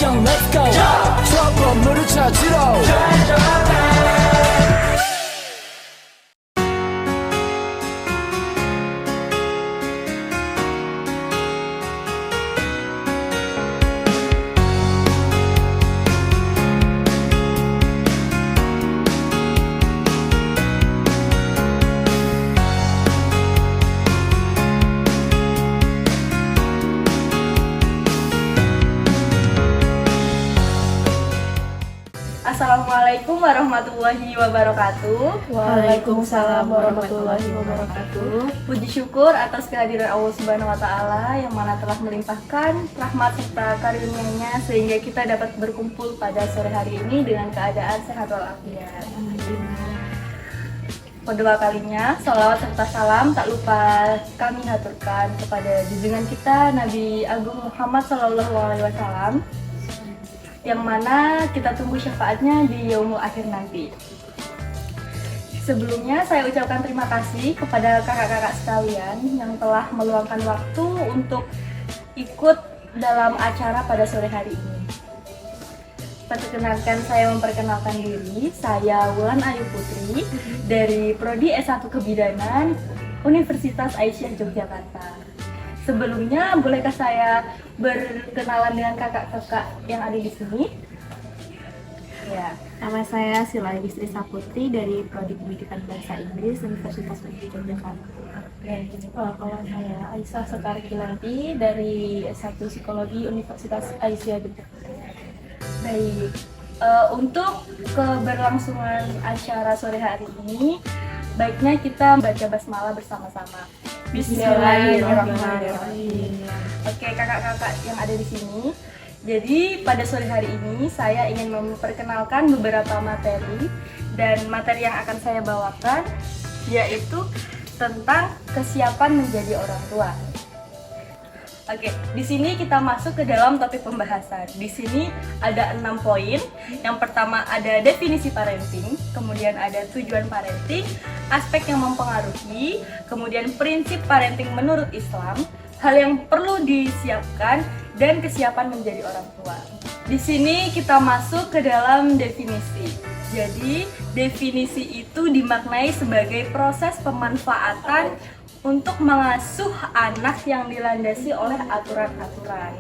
형 let's go 저 건물을 찾으러 Assalamualaikum warahmatullahi wabarakatuh. Waalaikumsalam warahmatullahi wabarakatuh. Puji syukur atas kehadiran Allah Subhanahu wa taala yang mana telah melimpahkan rahmat serta karunia-Nya sehingga kita dapat berkumpul pada sore hari ini dengan keadaan sehat walafiat. Kedua kalinya, salawat serta salam tak lupa kami haturkan kepada junjungan kita Nabi Agung Muhammad SAW, yang mana kita tunggu syafaatnya di yaumul akhir nanti. Sebelumnya saya ucapkan terima kasih kepada kakak-kakak sekalian yang telah meluangkan waktu untuk ikut dalam acara pada sore hari ini. Saya memperkenalkan diri, saya Wulan Ayu Putri dari Prodi S1 Kebidanan Universitas Aisyah Yogyakarta. Sebelumnya, bolehkah saya berkenalan dengan kakak-kakak yang ada di sini? Ya, nama saya Sila Istri Saputri dari Prodi Pendidikan Bahasa Inggris Universitas Aisyah Yogyakarta. Kalau saya Aisyah Sekar Kilanti dari S1 Psikologi Universitas Aisyah Yogyakarta. Baik, untuk keberlangsungan acara sore hari ini, baiknya kita baca basmalah bersama-sama. Bismillahirrahmanirrahim. Oke, kakak-kakak yang ada di sini. Jadi pada sore hari ini saya ingin memperkenalkan beberapa materi, dan materi yang akan saya bawakan yaitu tentang kesiapan menjadi orang tua. Oke, di sini kita masuk ke dalam topik pembahasan. Di sini ada 6 poin. Yang pertama ada definisi parenting, kemudian ada tujuan parenting, aspek yang mempengaruhi, kemudian prinsip parenting menurut Islam, hal yang perlu disiapkan, dan kesiapan menjadi orang tua. Di sini kita masuk ke dalam definisi. Jadi, definisi itu dimaknai sebagai proses pemanfaatan untuk mengasuh anak yang dilandasi oleh aturan-aturan.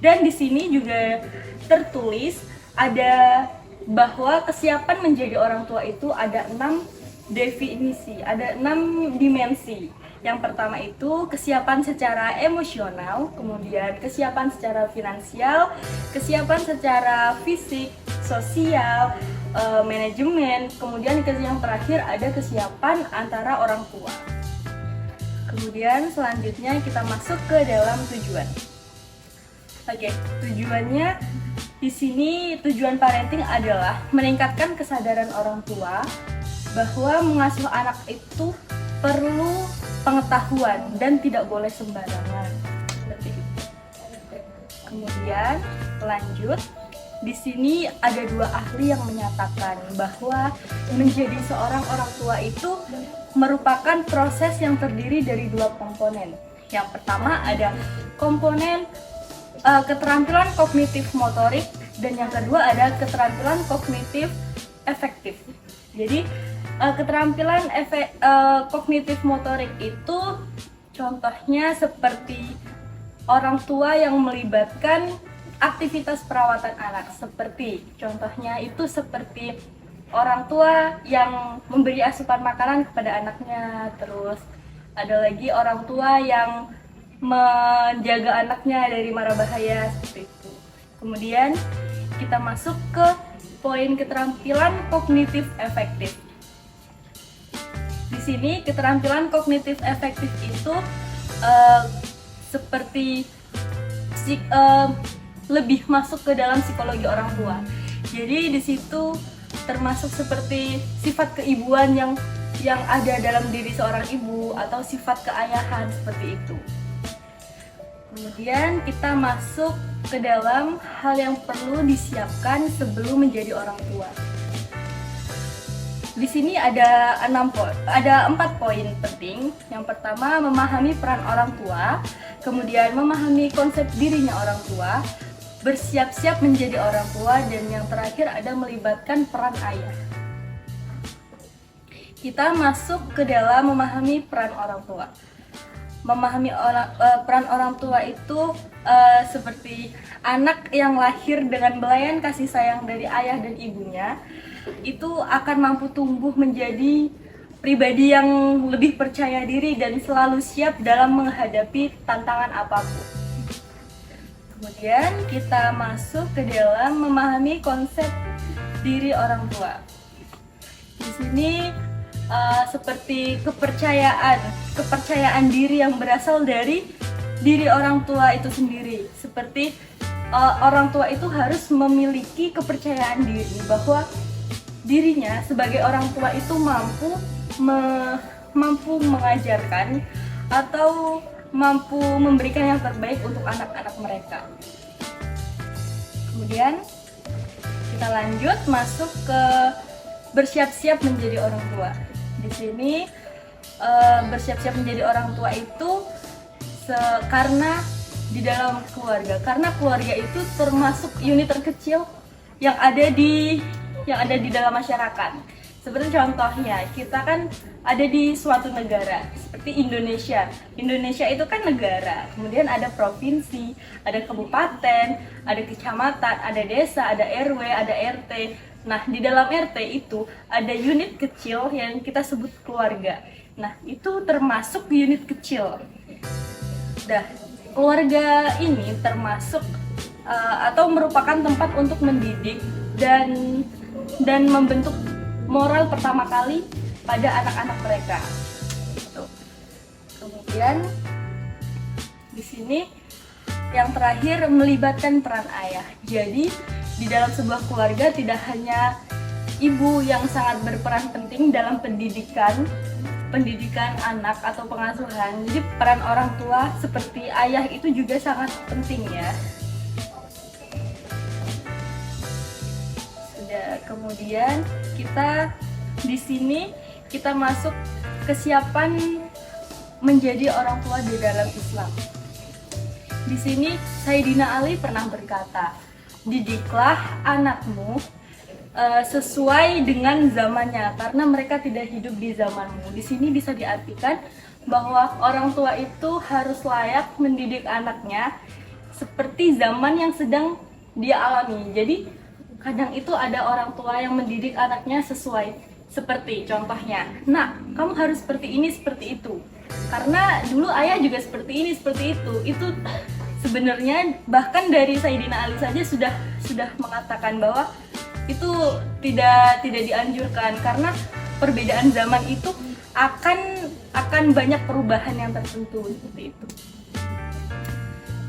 Dan di sini juga tertulis ada bahwa kesiapan menjadi orang tua itu ada 6 definisi, ada 6 dimensi. Yang pertama itu kesiapan secara emosional, kemudian kesiapan secara finansial, kesiapan secara fisik, sosial, manajemen, kemudian yang terakhir ada kesiapan antara orang tua. Kemudian selanjutnya kita masuk ke dalam tujuan. Oke, tujuannya di sini tujuan parenting adalah meningkatkan kesadaran orang tua bahwa mengasuh anak itu perlu pengetahuan dan tidak boleh sembarangan. Seperti itu. Kemudian lanjut, di sini ada 2 ahli yang menyatakan bahwa menjadi seorang orang tua itu merupakan proses yang terdiri dari 2 komponen. Yang pertama ada komponen keterampilan kognitif motorik, dan yang kedua ada keterampilan kognitif efektif. Jadi keterampilan kognitif motorik itu contohnya seperti orang tua yang melibatkan aktivitas perawatan anak, seperti contohnya itu seperti orang tua yang memberi asupan makanan kepada anaknya, terus ada lagi orang tua yang menjaga anaknya dari mara bahaya, seperti itu. Kemudian kita masuk ke poin keterampilan kognitif efektif. Di sini keterampilan kognitif efektif itu seperti lebih masuk ke dalam psikologi orang tua. Jadi di situ termasuk seperti sifat keibuan yang ada dalam diri seorang ibu atau sifat keayahan, seperti itu. Kemudian kita masuk ke dalam hal yang perlu disiapkan sebelum menjadi orang tua. Di sini ada 4 poin penting. Yang pertama, memahami peran orang tua, kemudian memahami konsep dirinya orang tua, bersiap-siap menjadi orang tua, dan yang terakhir ada melibatkan peran ayah. Kita masuk ke dalam memahami peran orang tua. Memahami peran orang tua itu seperti anak yang lahir dengan belayan kasih sayang dari ayah dan ibunya, itu akan mampu tumbuh menjadi pribadi yang lebih percaya diri dan selalu siap dalam menghadapi tantangan apapun. Kemudian kita masuk ke dalam memahami konsep diri orang tua. Di sini seperti kepercayaan diri yang berasal dari diri orang tua itu sendiri. Seperti orang tua itu harus memiliki kepercayaan diri bahwa dirinya sebagai orang tua itu mampu mengajarkan atau mampu memberikan yang terbaik untuk anak-anak mereka. Kemudian kita lanjut masuk ke bersiap-siap menjadi orang tua. Di sini bersiap-siap menjadi orang tua itu karena di dalam keluarga. Karena keluarga itu termasuk unit terkecil yang ada di dalam masyarakat. Seperti contohnya, kita kan ada di suatu negara seperti Indonesia. Indonesia itu kan negara. Kemudian ada provinsi, ada kabupaten, ada kecamatan, ada desa, ada RW, ada RT. Nah, di dalam RT itu ada unit kecil yang kita sebut keluarga. Nah, itu termasuk unit kecil. Nah, keluarga ini termasuk atau merupakan tempat untuk mendidik dan membentuk moral pertama kali pada anak-anak mereka. Gitu. Kemudian di sini yang terakhir melibatkan peran ayah. Jadi di dalam sebuah keluarga tidak hanya ibu yang sangat berperan penting dalam pendidikan anak atau pengasuhan. Jadi peran orang tua seperti ayah itu juga sangat penting ya. Sudah, kemudian kita di sini kita masuk kesiapan menjadi orang tua di dalam Islam. Di sini Sayyidina Ali pernah berkata, "Didiklah anakmu sesuai dengan zamannya, karena mereka tidak hidup di zamanmu." Di sini bisa diartikan bahwa orang tua itu harus layak mendidik anaknya seperti zaman yang sedang dia alami. Jadi kadang itu ada orang tua yang mendidik anaknya sesuai, seperti contohnya, "Nak, kamu harus seperti ini, seperti itu." Karena dulu ayah juga seperti ini, seperti itu. Itu sebenarnya bahkan dari Sayyidina Ali saja sudah mengatakan bahwa itu tidak dianjurkan, karena perbedaan zaman itu akan banyak perubahan yang tertentu seperti itu.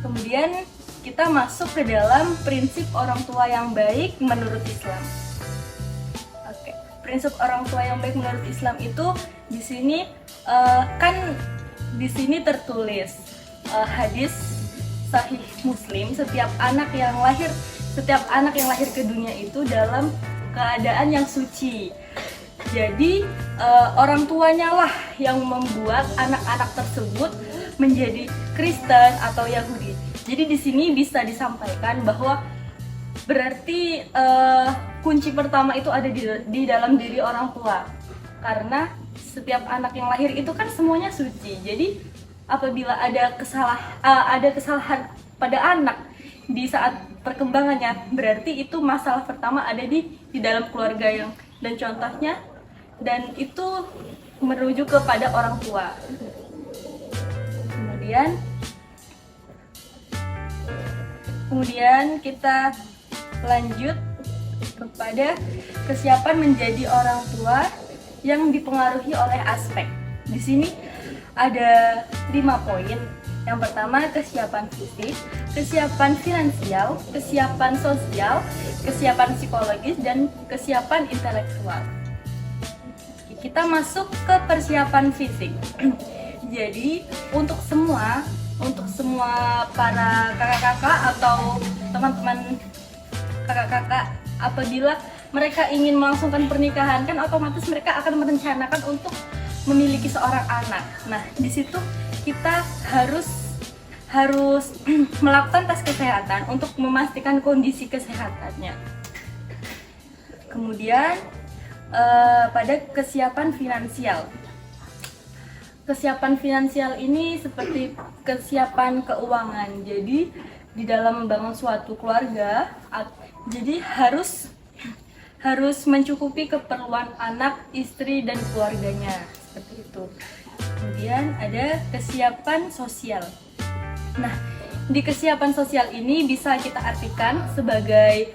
Kemudian kita masuk ke dalam prinsip orang tua yang baik menurut Islam. Oke, prinsip orang tua yang baik menurut Islam itu di sini di sini tertulis hadis Sahih Muslim, setiap anak yang lahir ke dunia itu dalam keadaan yang suci. Jadi orang tuanya lah yang membuat anak-anak tersebut menjadi Kristen atau Yahudi. Jadi di sini bisa disampaikan bahwa berarti kunci pertama itu ada di dalam diri orang tua. Karena setiap anak yang lahir itu kan semuanya suci. Jadi apabila ada kesalahan pada anak di saat perkembangannya, berarti itu masalah pertama ada di dalam keluarga dan contohnya, dan itu merujuk kepada orang tua. Kemudian kita lanjut kepada kesiapan menjadi orang tua yang dipengaruhi oleh aspek. Di sini ada 5 poin. Yang pertama, kesiapan fisik, kesiapan finansial, kesiapan sosial, kesiapan psikologis, dan kesiapan intelektual. Kita masuk ke persiapan fisik. Jadi untuk semua para kakak-kakak atau teman-teman kakak-kakak, apabila mereka ingin melangsungkan pernikahan, kan otomatis mereka akan merencanakan untuk memiliki seorang anak. Nah, di situ kita harus harus melakukan tes kesehatan untuk memastikan kondisi kesehatannya. Kemudian pada kesiapan finansial. Kesiapan finansial ini seperti kesiapan keuangan. Jadi di dalam membangun suatu keluarga, jadi harus mencukupi keperluan anak, istri, dan keluarganya, seperti itu. Kemudian ada kesiapan sosial. Nah, di kesiapan sosial ini bisa kita artikan sebagai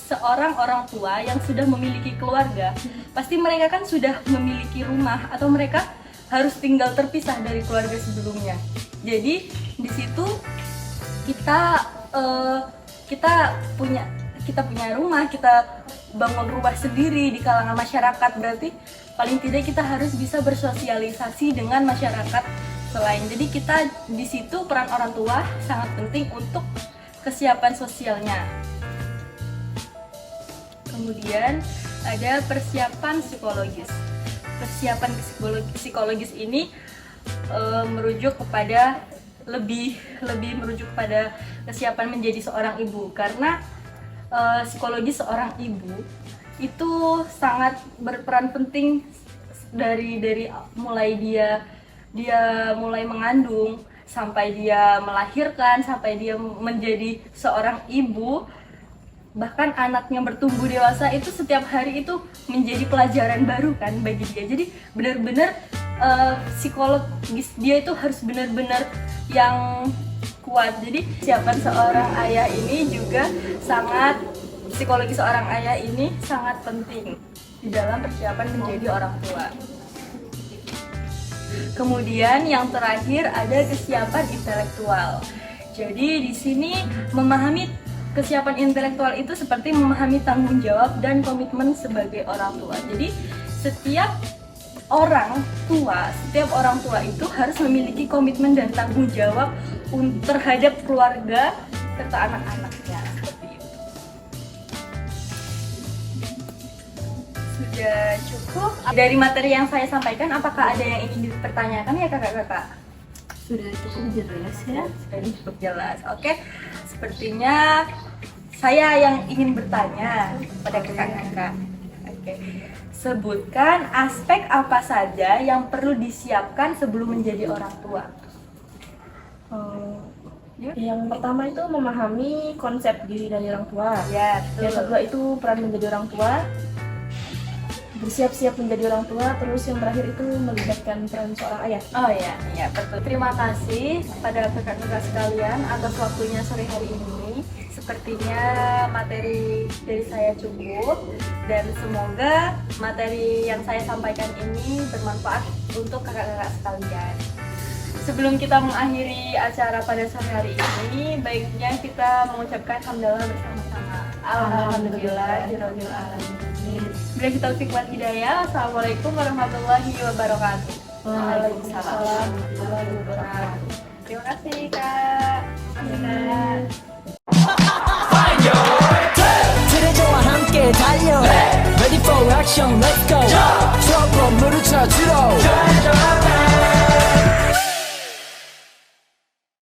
seorang orang tua yang sudah memiliki keluarga. Pasti mereka kan sudah memiliki rumah atau mereka harus tinggal terpisah dari keluarga sebelumnya. Jadi di situ kita punya rumah, kita bangun rumah sendiri di kalangan masyarakat, berarti paling tidak kita harus bisa bersosialisasi dengan masyarakat selain. Jadi kita di situ peran orang tua sangat penting untuk kesiapan sosialnya. Kemudian ada persiapan psikologis. Persiapan psikologis ini merujuk kepada lebih merujuk pada kesiapan menjadi seorang ibu, karena psikologi seorang ibu itu sangat berperan penting dari mulai dia mulai mengandung sampai dia melahirkan, sampai dia menjadi seorang ibu, bahkan anaknya bertumbuh dewasa, itu setiap hari itu menjadi pelajaran baru kan bagi dia. Jadi benar-benar psikologis dia itu harus benar-benar yang kuat. Jadi kesiapan seorang ayah ini juga psikologi seorang ayah ini sangat penting di dalam persiapan menjadi orang tua. Kemudian yang terakhir ada kesiapan intelektual. Jadi di sini memahami kesiapan intelektual itu seperti memahami tanggung jawab dan komitmen sebagai orang tua. Jadi setiap orang tua itu harus memiliki komitmen dan tanggung jawab terhadap keluarga serta anak-anaknya, seperti itu. Sudah cukup dari materi yang saya sampaikan. Apakah ada yang ingin dipertanyakan ya kakak-kakak? Sudah cukup jelas ya. Sudah cukup jelas. Oke, sepertinya saya yang ingin bertanya pada kakak-kakak. Oke. Sebutkan aspek apa saja yang perlu disiapkan sebelum menjadi orang tua. Yang pertama itu memahami konsep diri dari orang tua. Ya, Yang kedua itu peran menjadi orang tua, bersiap-siap menjadi orang tua. Terus yang terakhir itu melibatkan peran seorang ayah. Oh ya, betul. Terima kasih kepada kakak-kakak sekalian atas waktunya sore hari ini. Sepertinya materi dari saya cukup, dan semoga materi yang saya sampaikan ini bermanfaat untuk kakak-kakak sekalian. Sebelum kita mengakhiri acara pada sore hari ini, baiknya kita mengucapkan hamdalah bersama-sama. Alhamdulillahirabbil alamin. Billahi taufiq wal hidayah. Assalamualaikum warahmatullahi wabarakatuh. Waalaikumsalam warahmatullahi wabarakatuh. Terima kasih Kak.